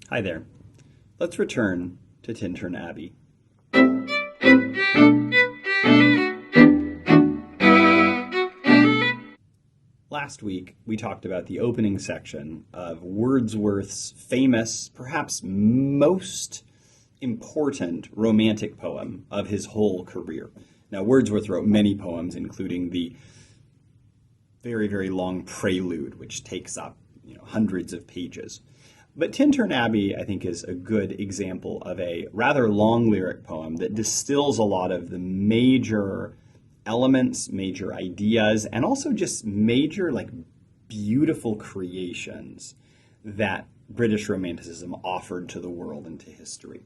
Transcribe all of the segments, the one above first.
Hi there. Let's return to Tintern Abbey. Last week, we talked about the opening section of Wordsworth's famous, perhaps most important romantic poem of his whole career. Now, Wordsworth wrote many poems, including the very, very long prelude, which takes up hundreds of pages. But Tintern Abbey, I think, is a good example of a rather long lyric poem that distills a lot of the major elements, major ideas, and also just major, beautiful creations that British Romanticism offered to the world and to history.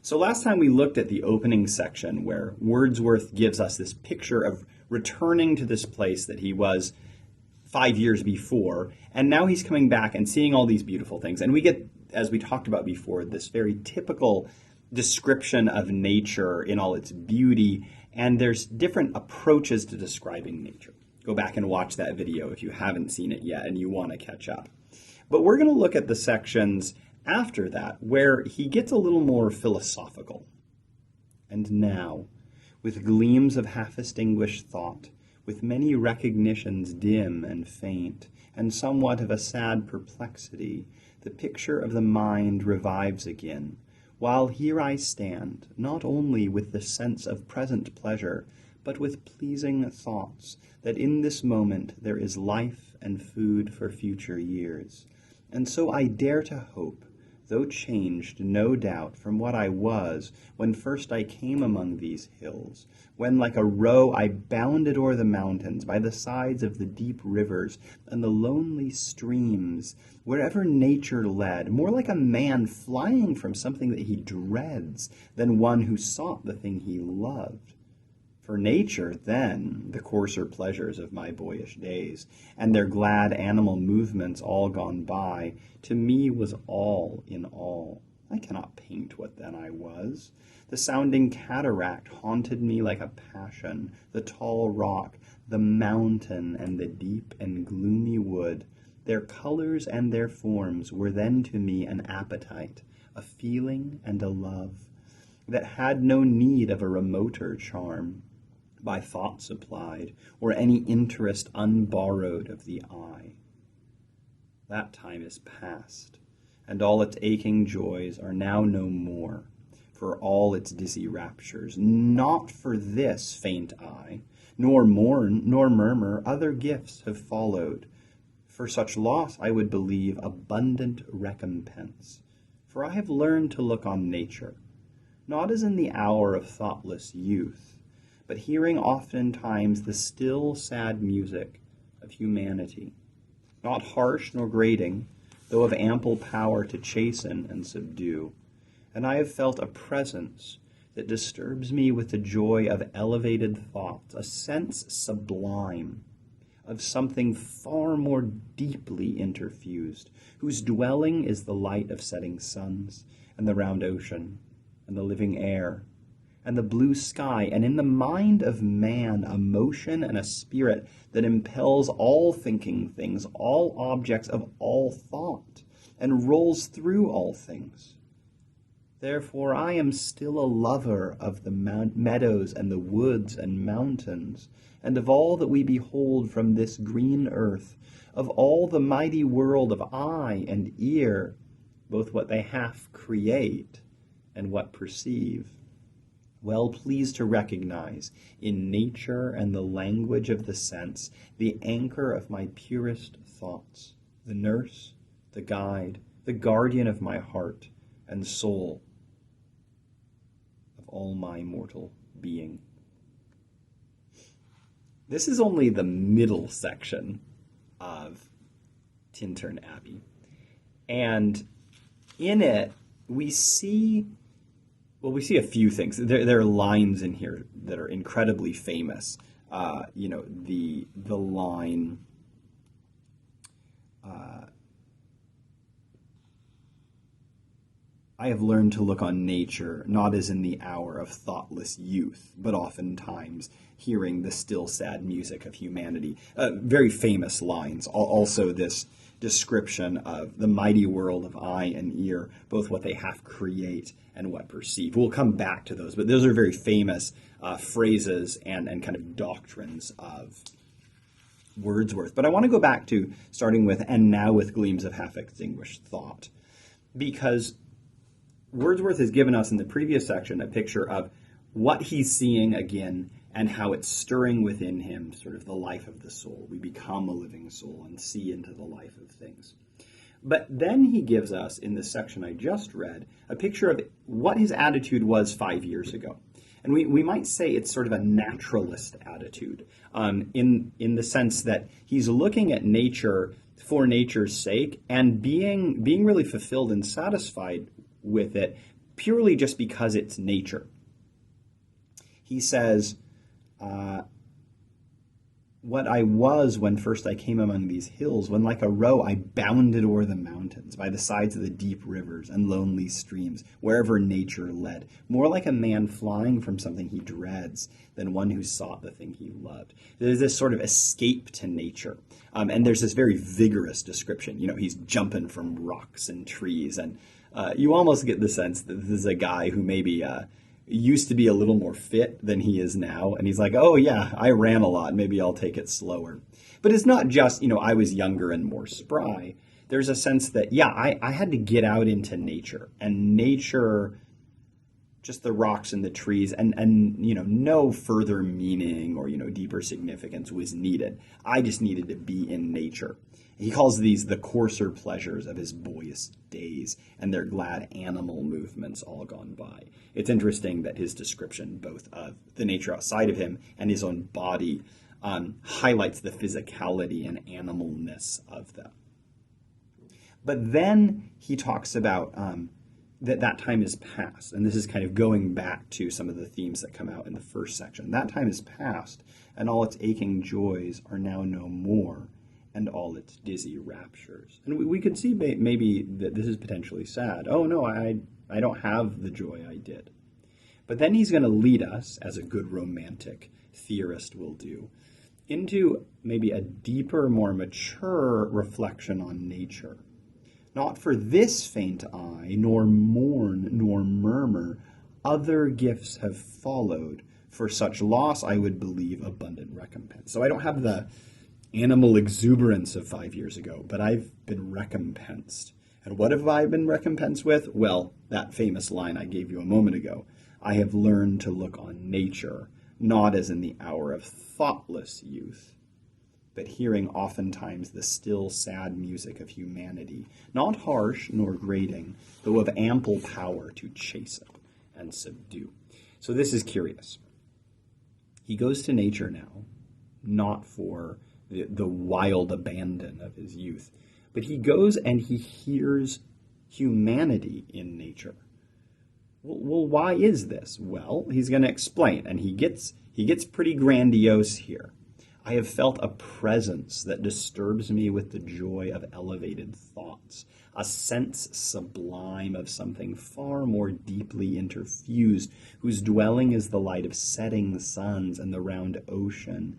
So last time we looked at the opening section where Wordsworth gives us this picture of returning to this place that he was 5 years before, and now he's coming back and seeing all these beautiful things. And we get, as we talked about before, this very typical description of nature in all its beauty, and there's different approaches to describing nature. Go back and watch that video if you haven't seen it yet and you want to catch up. But we're going to look at the sections after that where he gets a little more philosophical. And now, with gleams of half-extinguished thought, with many recognitions dim and faint, and somewhat of a sad perplexity, the picture of the mind revives again, while here I stand, not only with the sense of present pleasure, but with pleasing thoughts, that in this moment there is life and food for future years. And so I dare to hope, though changed, no doubt, from what I was when first I came among these hills, when like a roe I bounded o'er the mountains, by the sides of the deep rivers and the lonely streams, wherever nature led, more like a man flying from something that he dreads than one who sought the thing he loved. For nature, then, the coarser pleasures of my boyish days, and their glad animal movements all gone by, to me was all in all. I cannot paint what then I was. The sounding cataract haunted me like a passion, the tall rock, the mountain, and the deep and gloomy wood. Their colors and their forms were then to me an appetite, a feeling and a love, that had no need of a remoter charm, by thought supplied, or any interest unborrowed of the eye. That time is past, and all its aching joys are now no more, for all its dizzy raptures. Not for this faint eye, nor mourn, nor murmur, other gifts have followed. For such loss, I would believe, abundant recompense. For I have learned to look on nature, not as in the hour of thoughtless youth, but hearing oftentimes the still sad music of humanity, not harsh nor grating, though of ample power to chasten and subdue. And I have felt a presence that disturbs me with the joy of elevated thoughts, a sense sublime of something far more deeply interfused, whose dwelling is the light of setting suns, and the round ocean, and the living air, and the blue sky, and in the mind of man a motion and a spirit that impels all thinking things, all objects of all thought, and rolls through all things. Therefore I am still a lover of the meadows and the woods and mountains, and of all that we behold from this green earth, of all the mighty world of eye and ear, both what they half create and what perceive. Well pleased to recognize in nature and the language of the sense the anchor of my purest thoughts, the nurse, the guide, the guardian of my heart and soul, of all my mortal being. This is only the middle section of Tintern Abbey, and in it we see a few things. There are lines in here that are incredibly famous. The line, I have learned to look on nature not as in the hour of thoughtless youth, but oftentimes hearing the still sad music of humanity. Very famous lines. Also this description of the mighty world of eye and ear, both what they half create and what perceive. We'll come back to those, but those are very famous phrases and kind of doctrines of Wordsworth. But I want to go back to starting with, and now with gleams of half-extinguished thought, because Wordsworth has given us in the previous section a picture of what he's seeing again and how it's stirring within him sort of the life of the soul. We become a living soul and see into the life of things. But then he gives us, in the section I just read, a picture of what his attitude was 5 years ago. And we might say it's sort of a naturalist attitude, in the sense that he's looking at nature for nature's sake and being really fulfilled and satisfied with it purely just because it's nature. He says, what I was when first I came among these hills, when like a roe I bounded o'er the mountains, by the sides of the deep rivers and lonely streams, wherever nature led, more like a man flying from something he dreads than one who sought the thing he loved. There's this sort of escape to nature. And there's this very vigorous description. You know, he's jumping from rocks and trees, and you almost get the sense that this is a guy who maybe used to be a little more fit than he is now. And he's like, oh yeah, I ran a lot. Maybe I'll take it slower. But it's not just, I was younger and more spry. There's a sense that, yeah, I had to get out into nature. And nature, just the rocks and the trees, and no further meaning or, deeper significance was needed. I just needed to be in nature. He calls these the coarser pleasures of his boyish days and their glad animal movements all gone by. It's interesting that his description, both of the nature outside of him and his own body, highlights the physicality and animalness of them. But then he talks about that time is past, and this is kind of going back to some of the themes that come out in the first section. That time is past, and all its aching joys are now no more, and all its dizzy raptures. And we could see maybe that this is potentially sad. Oh no, I don't have the joy I did. But then he's going to lead us, as a good romantic theorist will do, into maybe a deeper, more mature reflection on nature. Not for this faint eye, nor mourn, nor murmur, other gifts have followed. For such loss, I would believe, abundant recompense. So I don't have the animal exuberance of 5 years ago, but I've been recompensed. And what have I been recompensed with? Well, that famous line I gave you a moment ago. I have learned to look on nature, not as in the hour of thoughtless youth, but hearing oftentimes the still sad music of humanity, not harsh nor grating, though of ample power to chasten and subdue. So this is curious. He goes to nature now, not for the wild abandon of his youth, but he goes and he hears humanity in nature. Well, why is this? Well, he's going to explain, and he gets pretty grandiose here. I have felt a presence that disturbs me with the joy of elevated thoughts, a sense sublime of something far more deeply interfused, whose dwelling is the light of setting suns and the round ocean,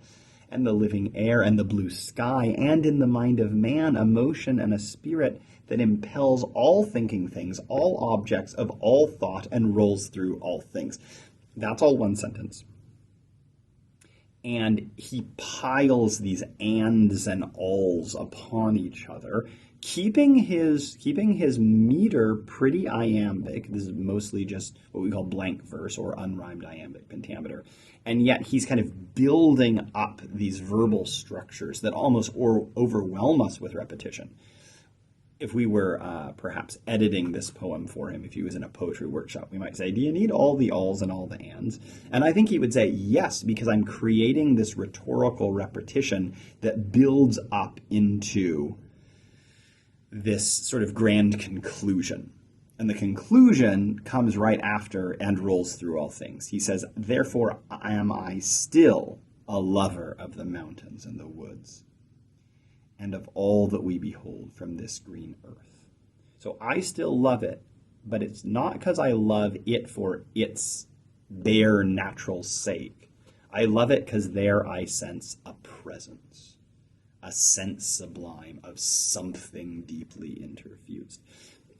and the living air and the blue sky, and in the mind of man a motion and a spirit that impels all thinking things, all objects of all thought, and rolls through all things. That's all one sentence. And he piles these ands and alls upon each other, keeping his meter pretty iambic. This is mostly just what we call blank verse or unrhymed iambic pentameter. And yet he's kind of building up these verbal structures that almost overwhelm us with repetition. If we were perhaps editing this poem for him, if he was in a poetry workshop, we might say, do you need all the alls and all the ands? And I think he would say, yes, because I'm creating this rhetorical repetition that builds up into this sort of grand conclusion. And the conclusion comes right after and rolls through all things. He says, therefore am I still a lover of the mountains and the woods, and of all that we behold from this green earth. So I still love it, but it's not because I love it for its bare natural sake. I love it because there I sense a presence, a sense sublime of something deeply interfused.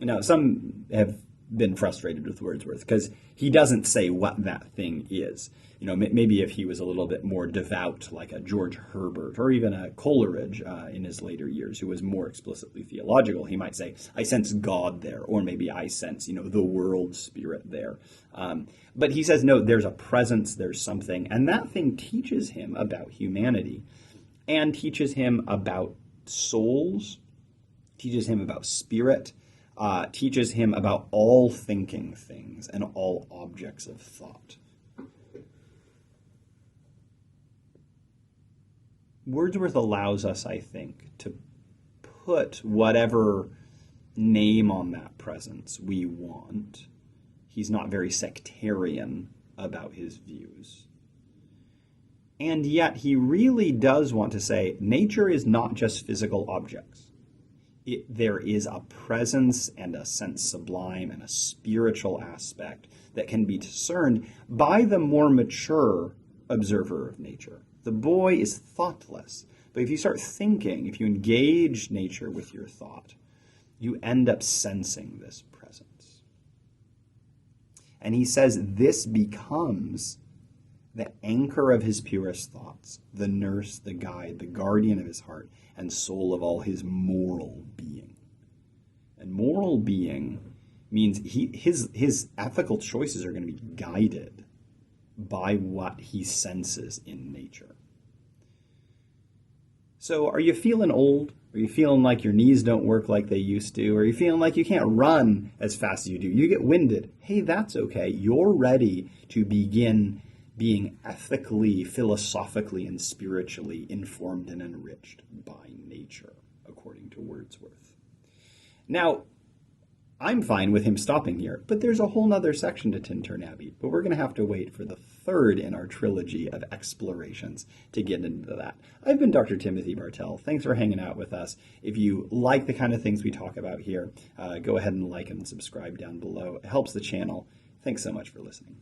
Now, some have been frustrated with Wordsworth because he doesn't say what that thing is. You know, maybe if he was a little bit more devout, like a George Herbert or even a Coleridge in his later years, who was more explicitly theological, he might say, I sense God there, or maybe I sense, the world spirit there. But he says, no, there's a presence, there's something, and that thing teaches him about humanity and teaches him about souls, teaches him about spirit, teaches him about all thinking things and all objects of thought. Wordsworth allows us, I think, to put whatever name on that presence we want. He's not very sectarian about his views. And yet he really does want to say nature is not just physical objects. There is a presence and a sense sublime and a spiritual aspect that can be discerned by the more mature observer of nature. The boy is thoughtless, but if you start thinking, if you engage nature with your thought, you end up sensing this presence. And he says this becomes the anchor of his purest thoughts, the nurse, the guide, the guardian of his heart, and soul of all his moral being. And moral being means his ethical choices are going to be guided by what he senses in nature. So are you feeling old? Are you feeling like your knees don't work like they used to? Are you feeling like you can't run as fast as you do? You get winded. Hey, that's okay. You're ready to begin being ethically, philosophically, and spiritually informed and enriched by nature, according to Wordsworth. Now, I'm fine with him stopping here, but there's a whole nother section to Tintern Abbey, but we're going to have to wait for the third in our trilogy of explorations to get into that. I've been Dr. Timothy Bartell. Thanks for hanging out with us. If you like the kind of things we talk about here, go ahead and like and subscribe down below. It helps the channel. Thanks so much for listening.